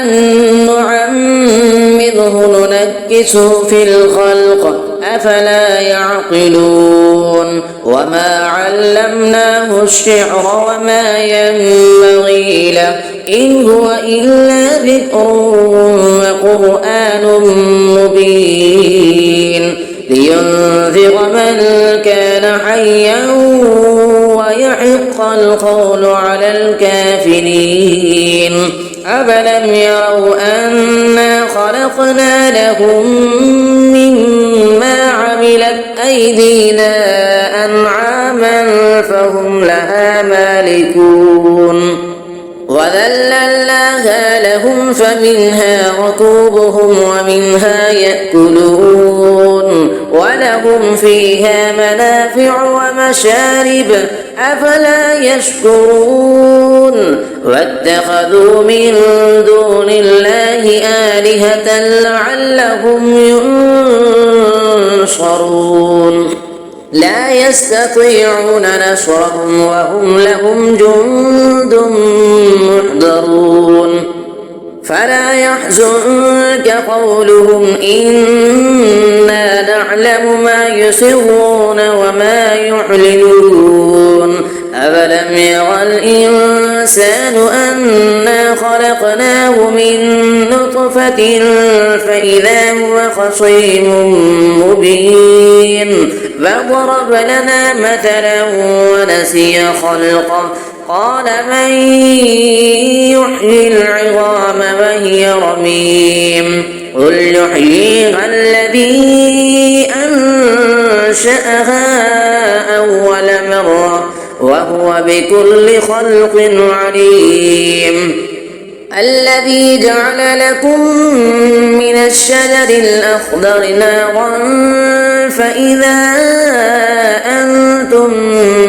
نعمره ننكسه في الخلق أفلا يعقلون وما علمناه الشعر وما ينبغي له إن هو إلا ذكر وقرآن مبين لينذر من كان حيا ويحق القول على الكافرين أفلم يروا أنا خلقنا لهم مما عملت أيدينا أنعاما فهم لها مالكون وذللناها لهم فمنها ركوبهم ومنها يأكلون ولهم فيها منافع ومشارب أفلا يشكرون واتخذوا من دون الله آلهة لعلهم ينصرون لا يستطيعون نصرهم وهم لهم جند محضرون فلا يحزنك قولهم إنا نعلم ما يسرون وما يعلنون أفلم ير الإنسان أنا خلقناه من نطفة فإذا هو خصيم مبين فضرب لنا مثلا ونسي خلقه قال من يحيي العظام وهي رميم قل يحييها الذي أنشأها أول مرة وهو بكل خلق عليم الذي جعل لكم من الشجر الأخضر نارا فإذا أنتم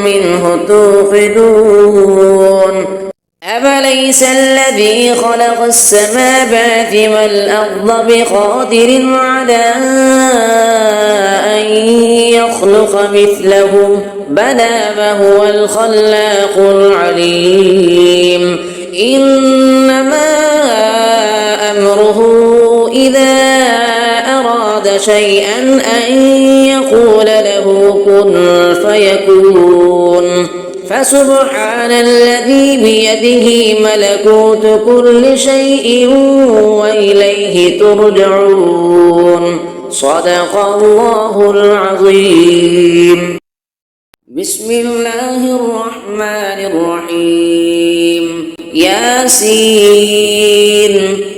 منه توقدون أفليس الذي خلق السماوات والأرض بقادر على أن يخلق مثلهم بلى وهو الخلاق العليم إنما أمره إذا أراد شيئا أن يقول له كن فيكون فسبحان الذي بيده ملكوت كل شيء وإليه ترجعون صدق الله العظيم بسم الله الرحمن الرحيم ياسين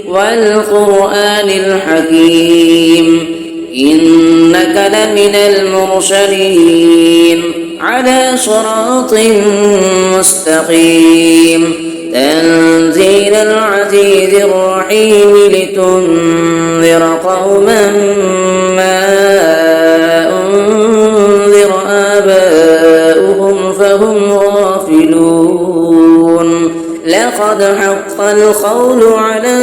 والقرآن الحكيم إنك لمن المرسلين على صراط مستقيم تنزيل العزيز الرحيم لتنذر قوما ما أنذر آباؤهم فهم غافلون لقد حق القول على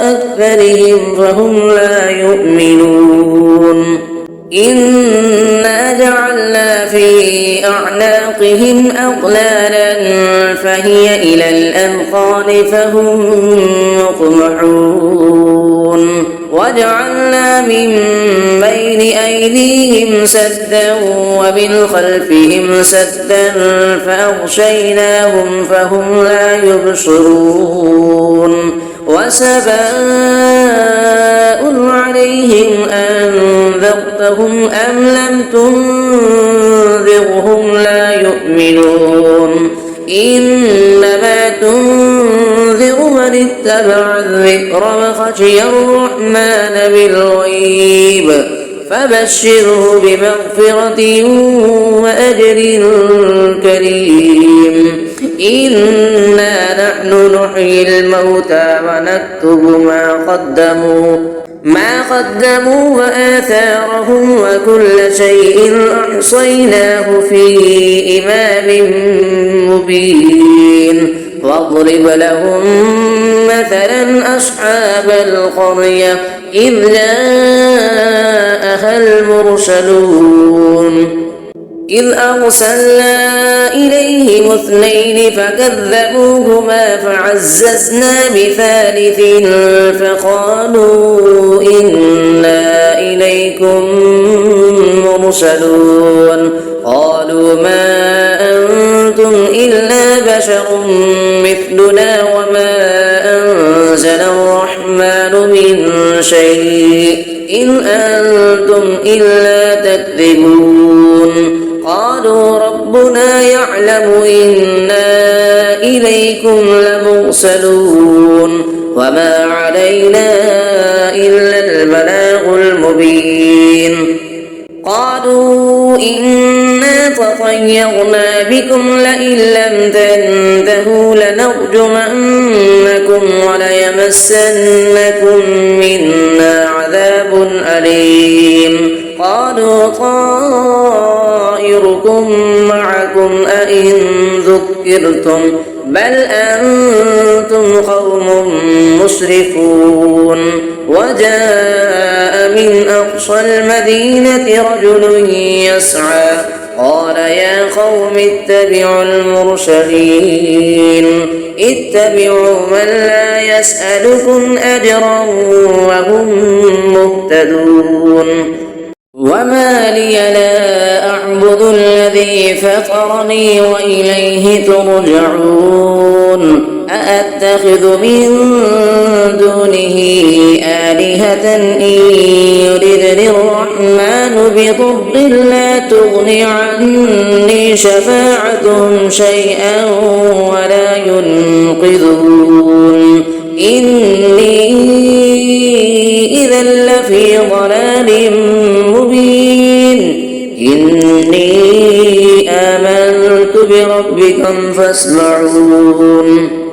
أكثرهم فهم لا يؤمنون إنا جعلنا في أعناقهم أغلالا فهي إلى الأذقان فهم مقمحون وجعلنا من بين أيديهم سدا ومن خلفهم سدا فأغشيناهم فهم لا يبصرون وسواء عليهم أنذرتهم أم لم تنذرهم لا يؤمنون إنما تنذر من اتبع الذكر وخشي الرحمن بالغيب فبشره بمغفرة وأجر كريم إنا نحن نحيي الموتى ونكتب ما قدموا ما قدموا وآثارهم وكل شيء أحصيناه في إمام مبين واضرب لهم مثلا أصحاب القرية إذ جاءها المرسلون إذ أرسلنا إليهم اثنين فكذبوهما فعززنا بثالث فقالوا إنا إليكم مرسلون قالوا ما أنتم إلا بشر مثلنا وما أنزل الرحمن من شيء إن أنتم إلا تكذبون قالوا ربنا يعلم إنا إليكم لمرسلون وما علينا إلا البلاغ المبين قالوا إنا تطيرنا بكم لئن لم تنتهوا لنرجمنكم وليمسنكم منا عذاب أليم قالوا طائركم معكم أئن ذكرتم بل أنتم قوم مسرفون وجاء من أقصى المدينة رجل يسعى قال يا قوم اتبعوا المرسلين اتبعوا من لا يسألكم أجرا وهم مهتدون وما لي لا أعبد الذي فطرني وإليه ترجعون أأتخذ من دونه آلهة إن يردني الرحمن بضر لا تغني عني شفاعتهم شيئا ولا ينقذون إني إذا لفي ضلال مبين إني آمنت بربكم فاسمعون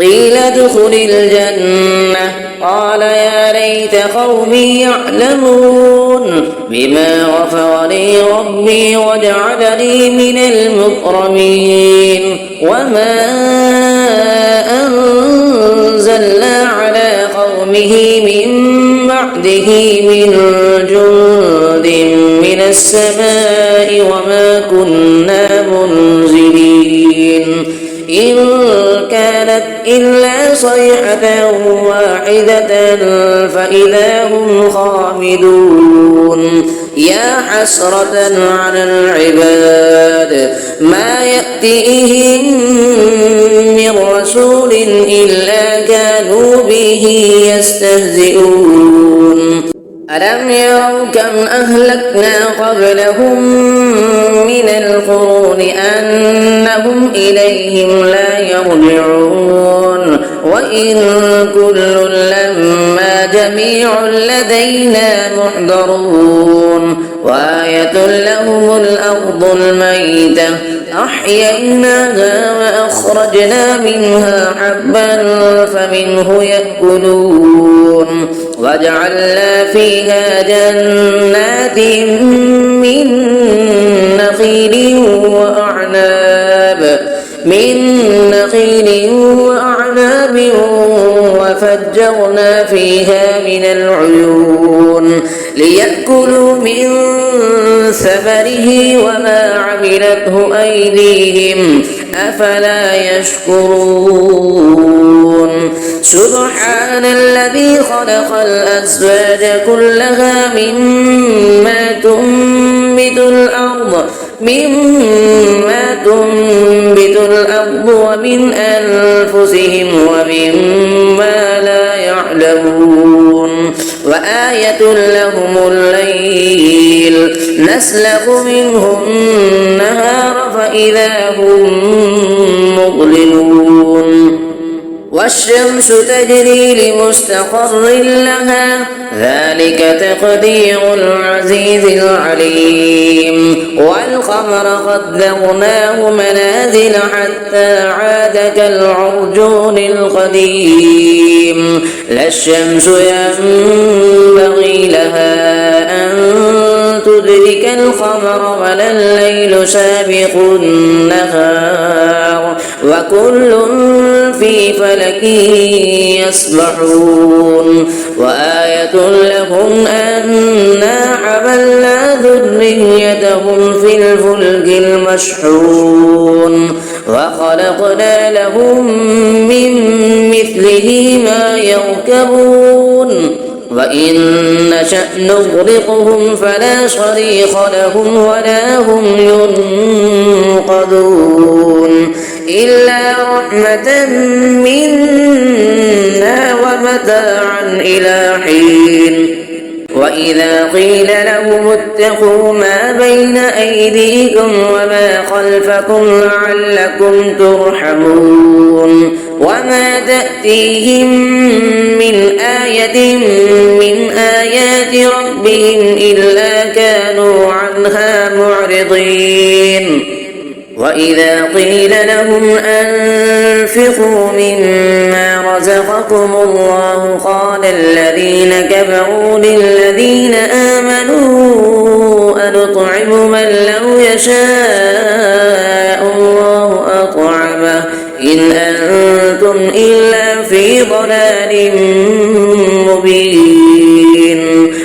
قيل ادخل الجنة قال يا ليت قومي يعلمون بما غفر لي ربي وجعلني من المكرمين وما أنزلنا على قومه من بعده من جند من السماء وما كنا منزلين إن كانت إلا صيحة واحدة فإذا هم خامدون يا حسرة على العباد ما يأتيهم من رسول إلا كانوا به يستهزئون ألم يروا كم أهلكنا قبلهم من القرون أنهم إليهم لا يرجعون وإن كل لما جميع لدينا محضرون وآية لهم الأرض الميتة أحييناها وأخرجنا منها حبا فمنه يأكلون وجعلنا فيها جنات من نخيل وأعناب وفجرنا فيها من العيون ليأكلوا من ثمره وما عملته أيديهم أفلا يشكرون سبحان الذي خلق الأزواج كلها مما تنبت الأرض ومن أنفسهم ومما لا يعلمون وآية لهم الليل نسلخ منه النهار فإذا هم مظلمون والشمس تجري لمستقر لها ذلك تقدير العزيز العليم والقمر قدرناه منازل حتى عاد كالعرجون القديم لا الشمس ينبغي يولي القمر ولا الليل سابق النهار وكل في فلك يسبحون وآية لهم أنا حملنا ذريتهم في الفلك المشحون وخلقنا لهم من مثله ما يركبون وإن نشأ نغرقهم فلا صريخ لهم ولا هم ينقذون إلا رحمة منا ومتاعا إلى حين وإذا قيل لهم اتقوا ما بين أيديكم وما خلفكم لعلكم ترحمون وما تأتيهم من آية من آيات ربهم إلا كانوا عنها معرضين وإذا قيل لهم أنفقوا مما رزقكم الله قال الذين كفروا للذين آمنوا أنطعم من لو يشاء الله أطعمه إن أنتم إلا في ضلال مبين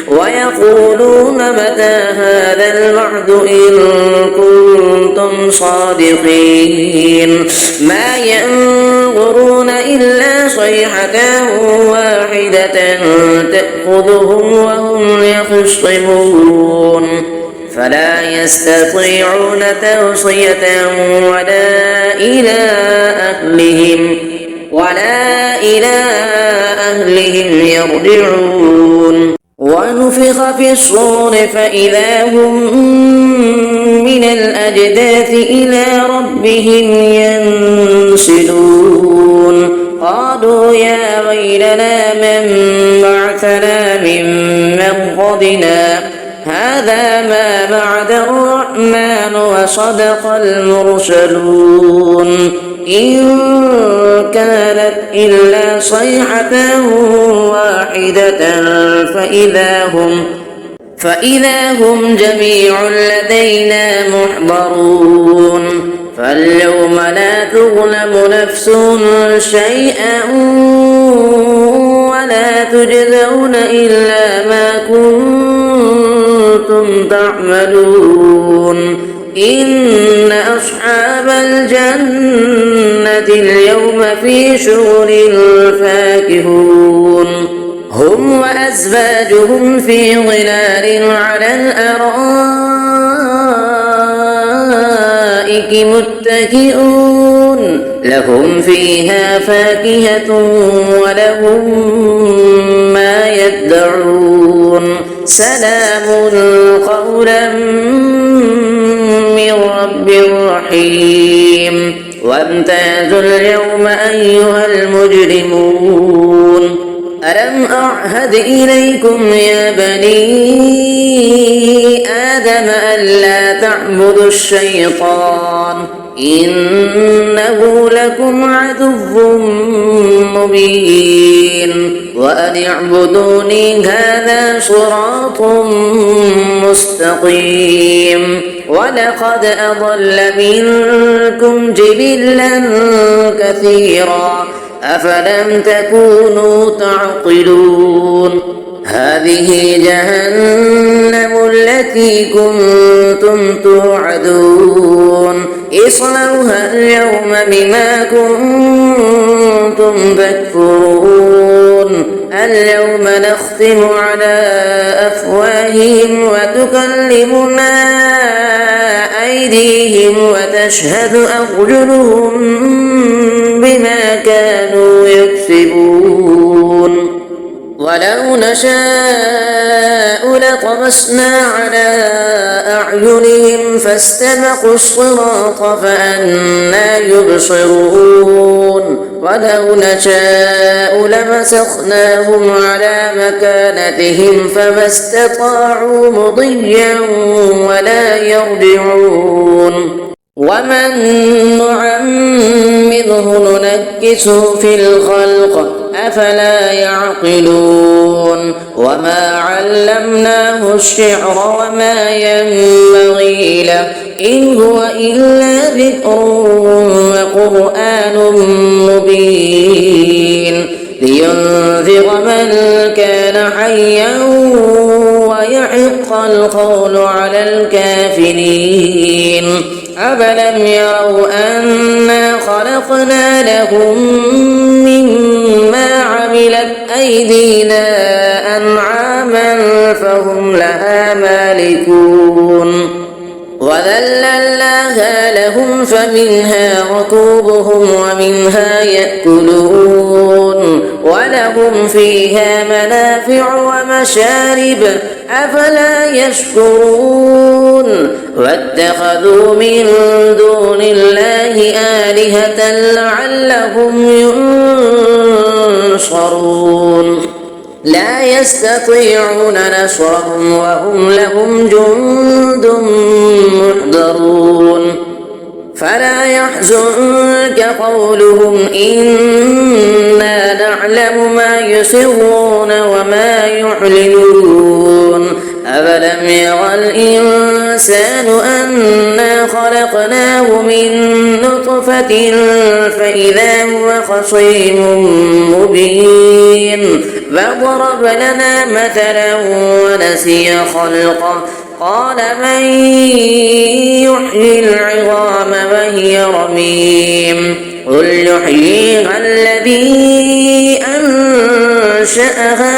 ويقولون متى هذا الوعد إن كنتم صادقين ما ينظرون إلا صيحة واحدة تأخذهم وهم يخصمون فلا يستطيعون توصية ولا إلى أهلهم يرجعون ونفخ في الصور فإذا هم من الأجداث إلى ربهم ينسلون قالوا يا ويلنا من بعثنا من مرقدنا هذا ما بعد الرحمن وصدق المرسلون إن كانت إلا صيحة واحدة فإذا هم جميع لدينا محضرون فاليوم لا تظلم نفس شيئا ولا تجزون إلا ما كنتم تعملون إن أصحاب الجنة اليوم في شغل فاكهون هم وأزواجهم في ظلال على الأرائك متكئون لهم فيها فاكهة ولهم ما يدعون سلام قولا من رب رحيم وامتازوا اليوم أيها المجرمون ألم أعهد إليكم يا بني آدم ألا تعبدوا الشيطان إنه لكم عدو مبين وأن اعبدوني هذا صراط مستقيم ولقد أضل منكم جبلا كثيرا أفلم تكونوا تعقلون هذه جهنم التي كنتم توعدون اصلوها اليوم بما كنتم تكفرون اليوم نختم على أفواههم وتكلمنا أيديهم وتشهد أرجلهم بما كانوا يكسبون ولو نشاء لطمسنا على أعينهم فاستبقوا الصراط فأنى يبصرون ولو نشاء لمسخناهم على مكانتهم فما استطاعوا مضيا ولا يرجعون ومن نعمره ننكسه في الخلق أفلا يعقلون وما علمناه الشعر وما ينبغي له إن هو إلا ذكر وقرآن مبين لينذر من كان حيا ويحق القول على الكافرين أفلم يروا أنا خلقنا لهم مما عملت أيدينا أنعاما فهم لها مالكون وذللناها لهم فمنها ركوبهم ومنها يأكلون ولهم فيها منافع ومشارب أفلا يشكرون واتخذوا من دون الله آلهة لعلهم ينصرون لا يستطيعون نصرهم وهم لهم جند محضرون فلا يحزنك قولهم إنا نعلم ما يسرون وما يعلنون أفلم ير الإنسان أنا خلقناه من نطفة فإذا هو خصيم مبين فضرب لنا مثلا ونسي خلقه قال من يحيي العظام وهي رميم قل يحييها الذي أنشأها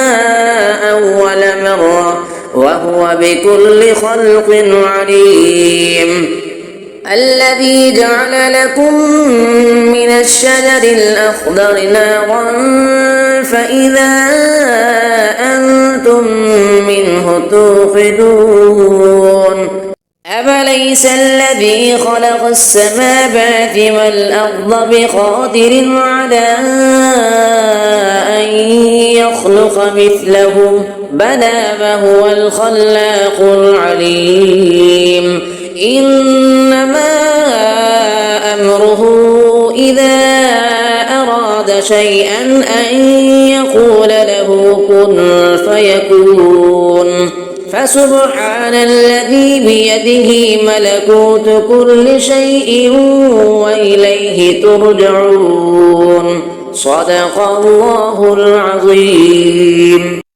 أول مرة وهو بكل خلق عليم الذي جعل لكم من الشجر الأخضر نارا فإذا أنتم منه توقدون أفليس الذي خلق السماوات والأرض بقادر على أن يخلق مثلهم بلى وهو الخلاق العليم إنما أمره إذا أراد شيئا أن يقول له كن فيكون فسبحان الذي بيده ملكوت كل شيء وإليه ترجعون صدق الله العظيم.